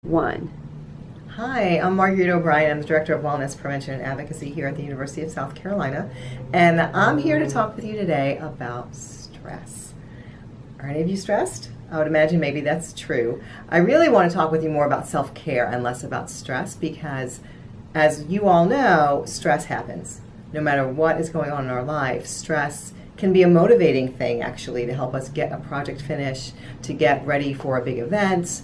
One. Hi, I'm Marguerite O'Brien. I'm the Director of Wellness Prevention and Advocacy here at the University of South Carolina, and I'm here to talk with you today about stress. Are any of you stressed? I would imagine maybe that's true. I really want to talk with you more about self-care and less about stress because, as you all know, stress happens. No matter what is going on in our life, stress can be a motivating thing actually to help us get a project finished, to get ready for a big event,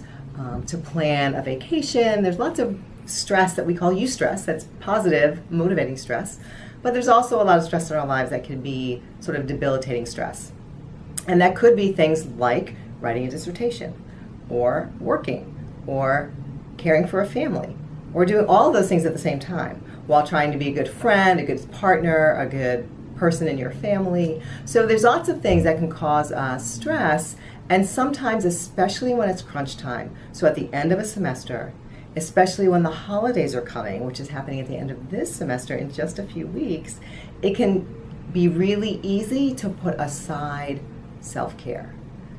to plan a vacation. There's lots of stress that we call eustress, that's positive, motivating stress. But there's also a lot of stress in our lives that can be sort of debilitating stress. And that could be things like writing a dissertation, or working, or caring for a family, or doing all of those things at the same time while trying to be a good friend, a good partner, a good person in your family. So there's lots of things that can cause us stress, and sometimes, especially when it's crunch time, so at the end of a semester, especially when the holidays are coming, which is happening at the end of this semester in just a few weeks, it can be really easy to put aside self-care,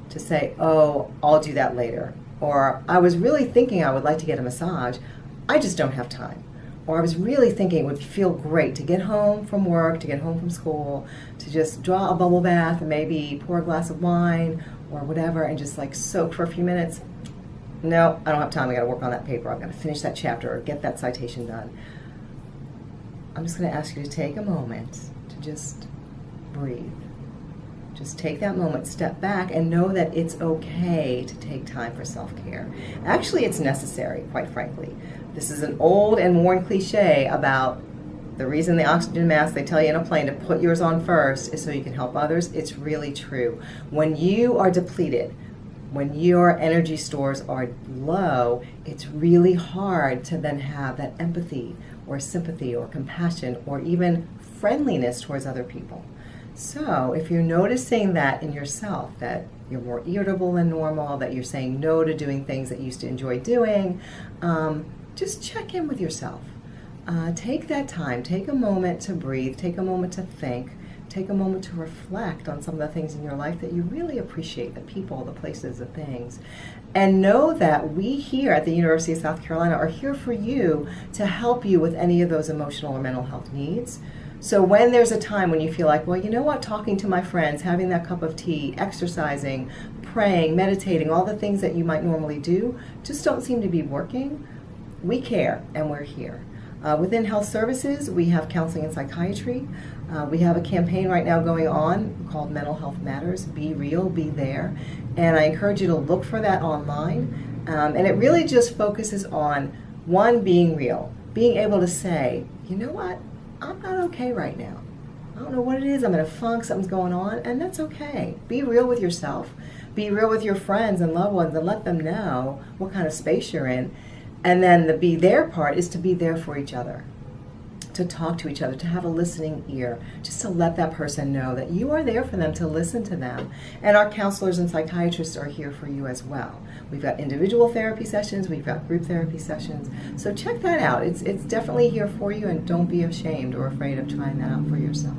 to say, oh, I'll do that later, or I was really thinking I would like to get a massage, I just don't have time. Or I was really thinking it would feel great to get home from work, to get home from school, to just draw a bubble bath and maybe pour a glass of wine or whatever and just like soak for a few minutes. No, I don't have time. I got to work on that paper. I've got to finish that chapter or get that citation done. I'm just going to ask you to take a moment to just breathe. Just take that moment, step back, and know that it's okay to take time for self-care. Actually, it's necessary, quite frankly. This is an old and worn cliche about the reason the oxygen mask they tell you in a plane to put yours on first is so you can help others. It's really true. When you are depleted, when your energy stores are low, it's really hard to then have that empathy or sympathy or compassion or even friendliness towards other people. So if you're noticing that in yourself, that you're more irritable than normal, that you're saying no to doing things that you used to enjoy doing, just check in with yourself. Take that time, take a moment to breathe, take a moment to think, take a moment to reflect on some of the things in your life that you really appreciate, the people, the places, the things. And know that we here at the University of South Carolina are here for you to help you with any of those emotional or mental health needs. So when there's a time when you feel like, well, you know what, talking to my friends, having that cup of tea, exercising, praying, meditating, all the things that you might normally do just don't seem to be working, we care and we're here. Within health services, we have counseling and psychiatry. We have a campaign right now going on called Mental Health Matters. Be real, be there. And I encourage you to look for that online. And it really just focuses on, one, being real, being able to say, you know what, I'm not okay right now. I don't know what it is. I'm in a funk, something's going on, and that's okay. Be real with yourself. Be real with your friends and loved ones and let them know what kind of space you're in. And then the be there part is to be there for each other, to talk to each other, to have a listening ear, just to let that person know that you are there for them, to listen to them. And our counselors and psychiatrists are here for you as well. We've got individual therapy sessions, we've got group therapy sessions. So check that out. It's definitely here for you, and don't be ashamed or afraid of trying that out for yourself.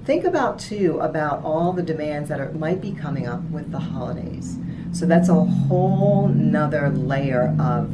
Think about, too, about all the demands that might be coming up with the holidays. So that's a whole nother layer of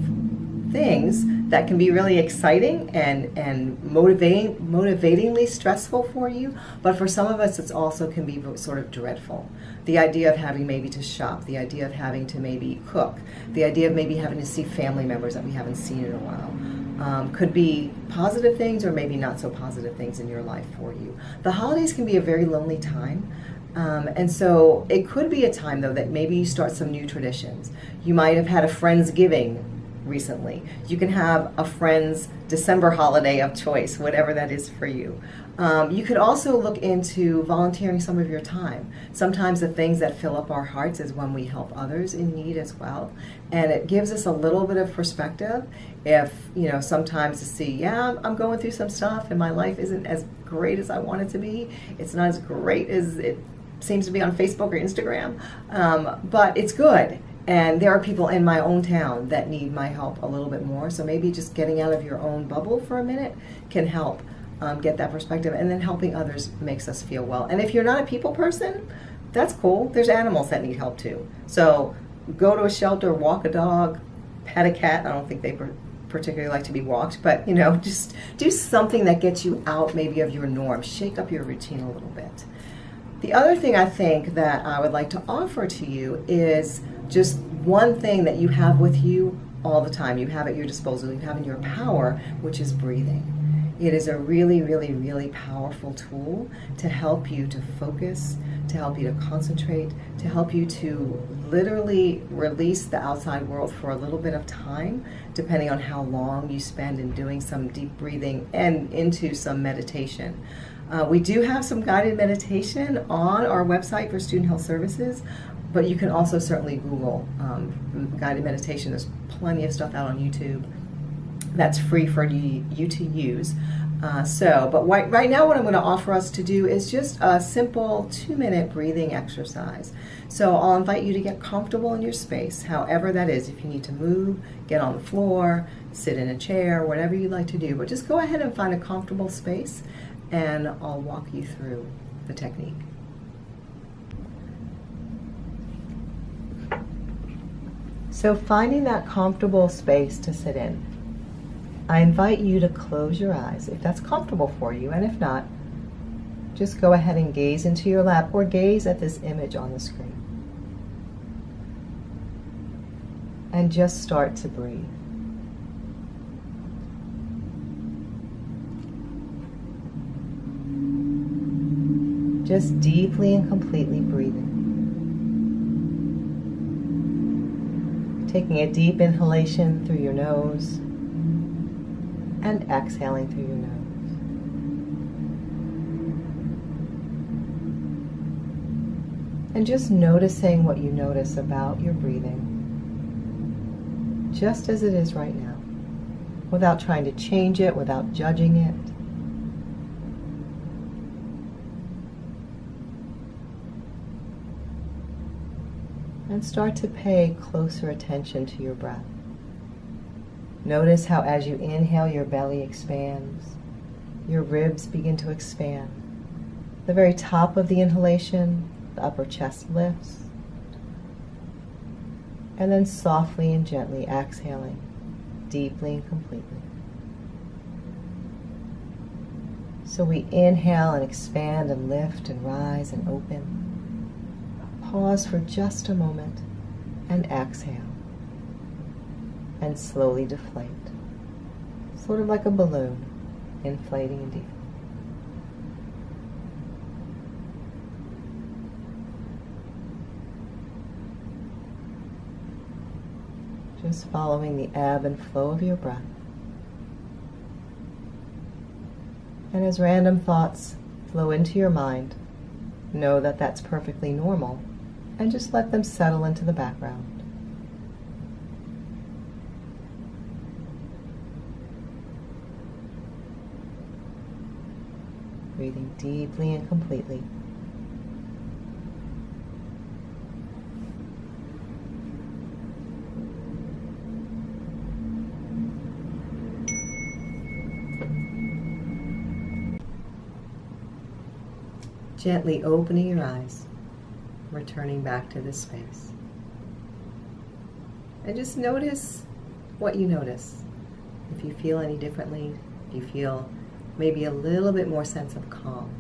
things that can be really exciting and motivatingly stressful for you, but for some of us it also can be sort of dreadful. The idea of having maybe to shop, the idea of having to maybe cook, the idea of maybe having to see family members that we haven't seen in a while. Could be positive things or maybe not so positive things in your life for you. The holidays can be a very lonely time. And so it could be a time, though, that maybe you start some new traditions. You might have had a Friendsgiving recently. You can have a friend's December holiday of choice, whatever that is for you. You could also look into volunteering some of your time. Sometimes the things that fill up our hearts is when we help others in need as well. And it gives us a little bit of perspective if, sometimes to see, yeah, I'm going through some stuff and my life isn't as great as I want it to be. It's not as great as it seems to be on Facebook or Instagram, but it's good. And there are people in my own town that need my help a little bit more. So maybe just getting out of your own bubble for a minute can help get that perspective. And then helping others makes us feel well. And if you're not a people person, that's cool. There's animals that need help too. So go to a shelter, walk a dog, pet a cat. I don't think they particularly like to be walked, but just do something that gets you out maybe of your norm. Shake up your routine a little bit. The other thing I think that I would like to offer to you is just one thing that you have with you all the time. You have at your disposal, you have in your power, which is breathing. It is a really, really, really powerful tool to help you to focus, to help you to concentrate, to help you to literally release the outside world for a little bit of time, depending on how long you spend in doing some deep breathing and into some meditation. We do have some guided meditation on our website for Student Health Services, but you can also certainly Google guided meditation. There's plenty of stuff out on YouTube that's free for you to use. But right now what I'm going to offer us to do is just a simple 2-minute breathing exercise. So I'll invite you to get comfortable in your space, however that is. If you need to move, get on the floor, sit in a chair, whatever you'd like to do. But just go ahead and find a comfortable space, and I'll walk you through the technique. So finding that comfortable space to sit in, I invite you to close your eyes if that's comfortable for you, and if not, just go ahead and gaze into your lap or gaze at this image on the screen. And just start to breathe. Just deeply and completely breathing. Taking a deep inhalation through your nose and exhaling through your nose. And just noticing what you notice about your breathing, just as it is right now, without trying to change it, without judging it. And start to pay closer attention to your breath. Notice how as you inhale, your belly expands, your ribs begin to expand. The very top of the inhalation, the upper chest lifts, and then softly and gently exhaling, deeply and completely. So we inhale and expand and lift and rise and open. Pause for just a moment and exhale. And slowly deflate, sort of like a balloon, inflating and deflating. Just following the ebb and flow of your breath. And as random thoughts flow into your mind, know that that's perfectly normal, and just let them settle into the background. Breathing deeply and completely. Gently opening your eyes, returning back to this space. And just notice what you notice. If you feel any differently, if you feel maybe a little bit more sense of calm.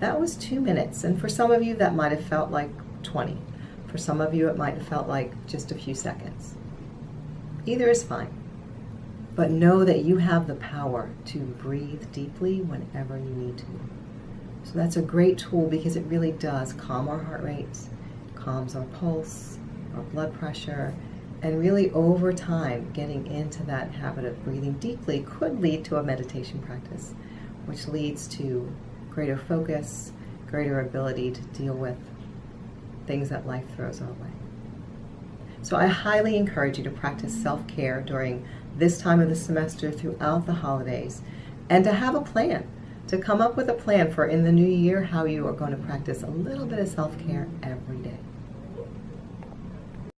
That was 2 minutes, and for some of you that might have felt like 20. For some of you it might have felt like just a few seconds. Either is fine, but know that you have the power to breathe deeply whenever you need to. So that's a great tool because it really does calm our heart rates, calms our pulse, our blood pressure, and really over time, getting into that habit of breathing deeply could lead to a meditation practice, which leads to greater focus, greater ability to deal with things that life throws our way. So I highly encourage you to practice self-care during this time of the semester throughout the holidays, and to have a plan, to come up with a plan for in the new year how you are going to practice a little bit of self-care every day.